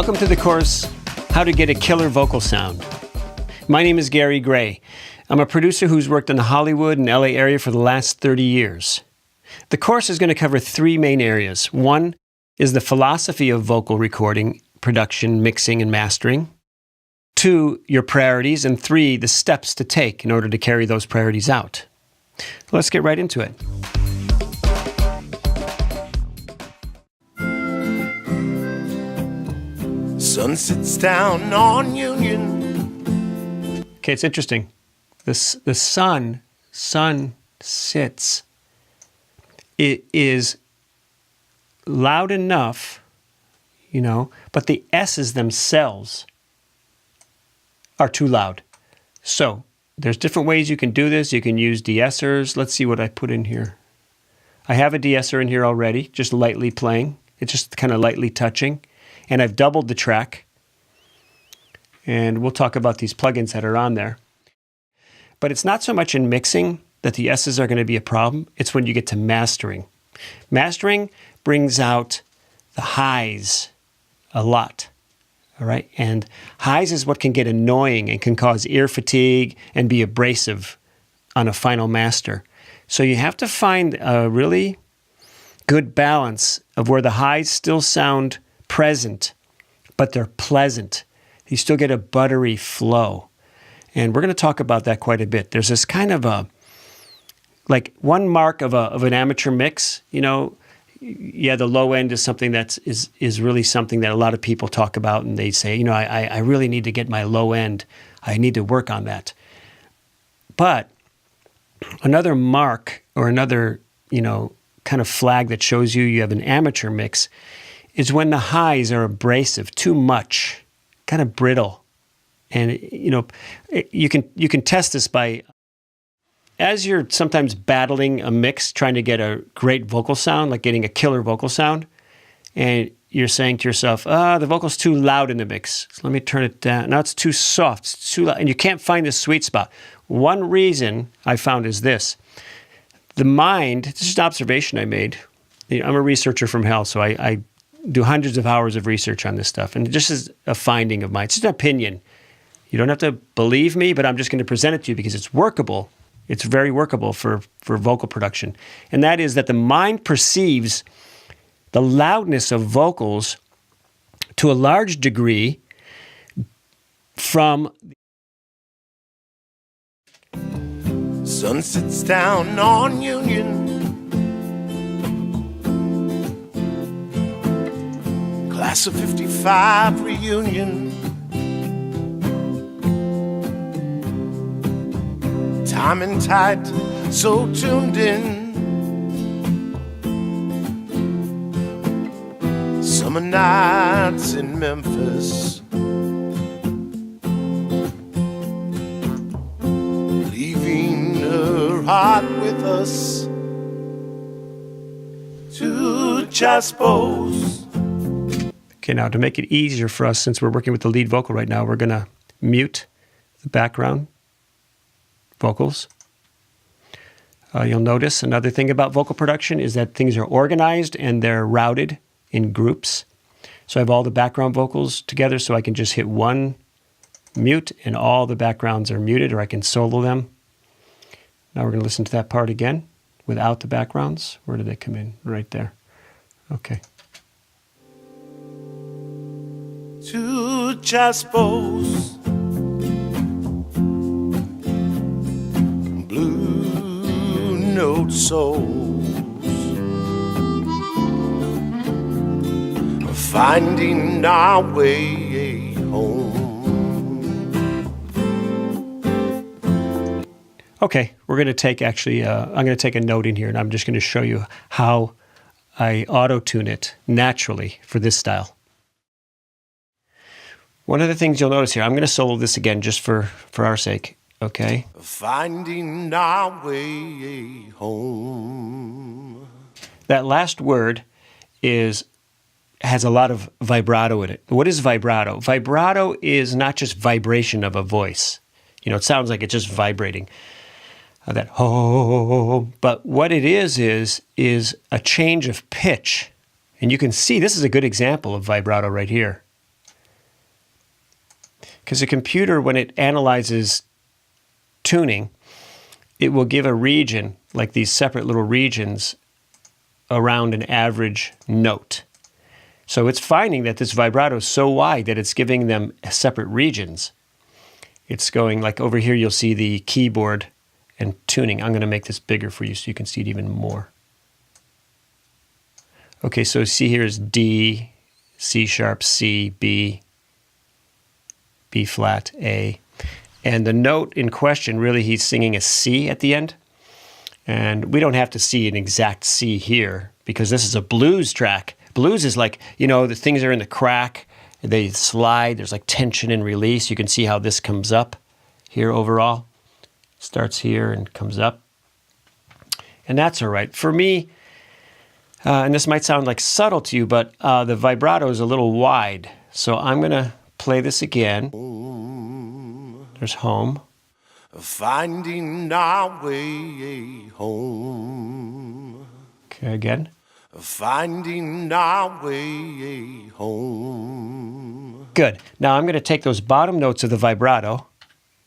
Welcome to the course, How to Get a Killer Vocal Sound. My name is Gary Gray. I'm a producer who's worked in the Hollywood and LA area for the last 30 years. The course is going to cover three main areas. One is the philosophy of vocal recording, production, mixing, and mastering. Two, your priorities. And three, the steps to take in order to carry those priorities out. Let's get right into it. Sun sits down on Union. Okay, it's interesting. The sun sits. It is loud enough, but the S's themselves are too loud. So there's different ways you can do this. You can use de-essers. Let's see what I put in here. I have a de-esser in here already, just lightly playing. It's just kind of lightly touching. And I've doubled the track. And we'll talk about these plugins that are on there. But it's not so much in mixing that the S's are going to be a problem. It's when you get to mastering. Mastering brings out the highs a lot. All right? And highs is what can get annoying and can cause ear fatigue and be abrasive on a final master. So you have to find a really good balance of where the highs still sound present, but they're pleasant. You still get a buttery flow. And we're going to talk about that quite a bit. There's this kind of like one mark of an amateur mix, the low end is something that is really something that a lot of people talk about, and they say, I really need to get my low end. I need to work on that. But another mark or another, kind of flag that shows you have an amateur mix is when the highs are abrasive, too much, kind of brittle. And, you can test this by, as you're sometimes battling a mix, trying to get a great vocal sound, like getting a killer vocal sound, and you're saying to yourself, the vocal's too loud in the mix. So let me turn it down. Now it's too soft, it's too loud, and you can't find the sweet spot. One reason I found is this. The mind, this is an observation I made. I'm a researcher from hell, so I do hundreds of hours of research on this stuff. And just as a finding of mine, it's just an opinion. You don't have to believe me, but I'm just going to present it to you because it's workable. It's very workable for vocal production. And that is that the mind perceives the loudness of vocals to a large degree from... Sun sits down on Union. Class of 55 reunion. Time and tight, so tuned in. Summer nights in Memphis. Leaving her heart with us to Chaspos. Okay, now to make it easier for us, since we're working with the lead vocal right now, we're going to mute the background vocals. You'll notice another thing about vocal production is that things are organized and they're routed in groups. So I have all the background vocals together, so I can just hit one mute and all the backgrounds are muted, or I can solo them. Now we're going to listen to that part again without the backgrounds. Where did they come in? Right there. Okay. To Chaspos, blue note souls, finding our way home. Okay, we're going to take I'm going to take a note in here, and I'm just going to show you how I auto-tune it naturally for this style. One of the things you'll notice here, I'm going to solo this again just for our sake, okay? Finding our way home. That last word has a lot of vibrato in it. What is vibrato? Vibrato is not just vibration of a voice. It sounds like it's just vibrating. That ho, but what it is a change of pitch. And you can see this is a good example of vibrato right here. Because a computer, when it analyzes tuning, it will give a region, like these separate little regions, around an average note. So it's finding that this vibrato is so wide that it's giving them separate regions. It's going, like over here you'll see the keyboard and tuning. I'm going to make this bigger for you so you can see it even more. Okay, so see here is D, C sharp, C, B, B flat, A. And the note in question, really he's singing a C at the end. And we don't have to see an exact C here because this is a blues track. Blues is like, you know, the things are in the crack, they slide, there's like tension and release. You can see how this comes up here overall. Starts here and comes up. And that's all right. For me, and this might sound like subtle to you, but the vibrato is a little wide. So I'm going to play this again. There's home. Finding our way home. Okay, again. Finding our way home. Good. Now I'm going to take those bottom notes of the vibrato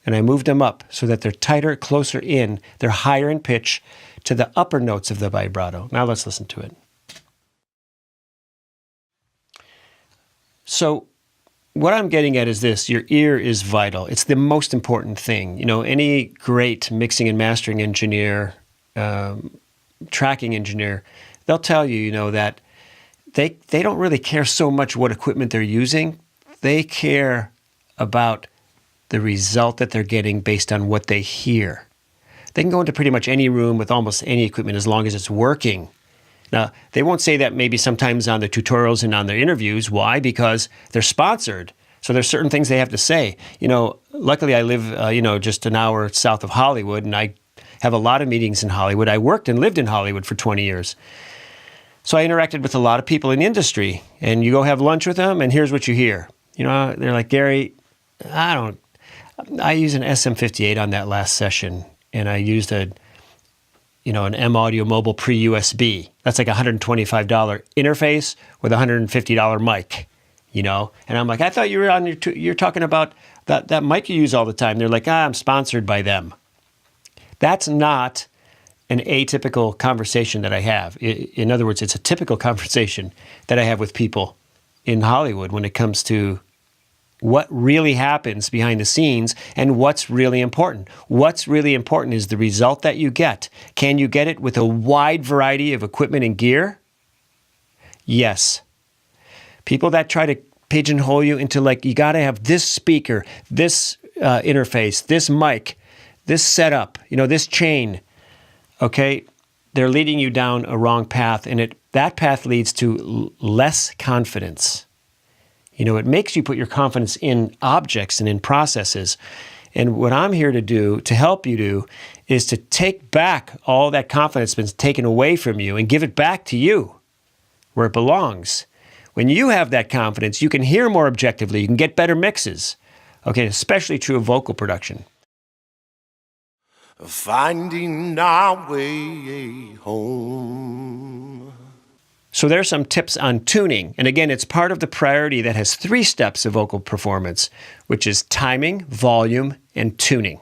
and I move them up so that they're tighter, closer in. They're higher in pitch to the upper notes of the vibrato. Now let's listen to it. So what I'm getting at is this: your ear is vital. It's the most important thing. You know, any great mixing and mastering engineer, tracking engineer, they'll tell you, you know, that they don't really care so much what equipment they're using. They care about the result that they're getting based on what they hear. They can go into pretty much any room with almost any equipment as long as it's working. Now, they won't say that maybe sometimes on their tutorials and on their interviews. Why? Because they're sponsored. So there's certain things they have to say. You know, luckily I live, you know, just an hour south of Hollywood, and I have a lot of meetings in Hollywood. I worked and lived in Hollywood for 20 years. So I interacted with a lot of people in the industry, and you go have lunch with them, and here's what you hear. You know, they're like, Gary, I used an SM58 on that last session, and I used an M Audio Mobile pre-USB. That's like a $125 interface with a $150 mic, you know? And I'm like, I thought you were on you're talking about that mic you use all the time. They're like, I'm sponsored by them. That's not an atypical conversation that I have. In other words, it's a typical conversation that I have with people in Hollywood when it comes to what really happens behind the scenes and what's really important. What's really important is the result that you get. Can you get it with a wide variety of equipment and gear? Yes. People that try to pigeonhole you into like, you got to have this speaker, this interface, this mic, this setup, you know, this chain, okay? They're leading you down a wrong path, and that path leads to less confidence. You know, it makes you put your confidence in objects and in processes. And what I'm here to do, to help you do, is to take back all that confidence that's been taken away from you and give it back to you where it belongs. When you have that confidence, you can hear more objectively. You can get better mixes. Okay, especially true of vocal production. Finding our way home. So there's some tips on tuning. And again, it's part of the priority that has 3 steps of vocal performance, which is timing, volume, and tuning.